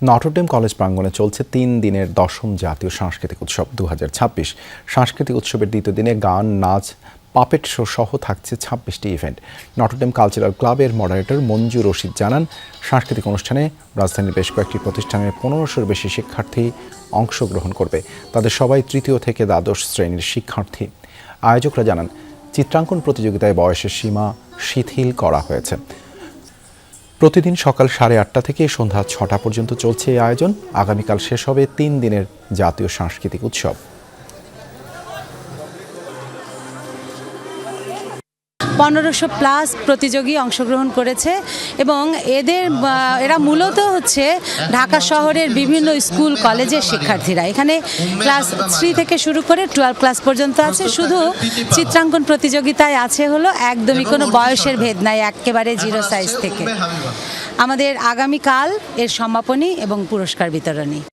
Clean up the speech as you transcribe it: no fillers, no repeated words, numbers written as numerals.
Notre Dame college প্রাঙ্গণে চলছে ৩ দিনের ১০ম জাতীয় সাংস্কৃতিক উৎসব ২০২৬। সাংস্কৃতিক উৎসবের দ্বিতীয় দিনে গান, নাচ, পাপেট শো সহ থাকছে ২৬টি ইভেন্ট। নটরডেম কালচারাল ক্লাবের মডারেটর মঞ্জু রশিদ জানান, সাংস্কৃতিক অনুষ্ঠানে রাজধানীর বেশ কয়েকটি প্রতিষ্ঠানের ১৫০০-র বেশি শিক্ষার্থী অংশগ্রহণ করবে। তাদের সবাই তৃতীয় থেকে দ্বাদশ শ্রেণীর শিক্ষার্থী। আয়োজকরা জানান, চিত্রাঙ্কন প্রতিযোগিতায় বয়সের সীমা শিথিল করা হয়েছে। প্রতিদিন সকাল ৮:৩০ থেকে সন্ধ্যা ৬টা পর্যন্ত চলছে এই আয়োজন। আগামীকাল শেষ হবে ৩ দিনের জাতীয় সাংস্কৃতিক উৎসব। ১৫০০+ প্রতিযোগী অংশগ্রহণ করেছে এবং এরা মূলত হচ্ছে ঢাকা শহরের বিভিন্ন স্কুল কলেজের শিক্ষার্থীরা। এখানে ক্লাস 3 থেকে শুরু করে 12 ক্লাস পর্যন্ত আছে। শুধু চিত্রাঙ্কন প্রতিযোগিতায় আছে হলো একদমই কোনো বয়সের ভেদ নাই, একেবারে 0 সাইজ থেকে। আমাদের আগামীকাল এর সমাপনী এবং পুরস্কার বিতরণী।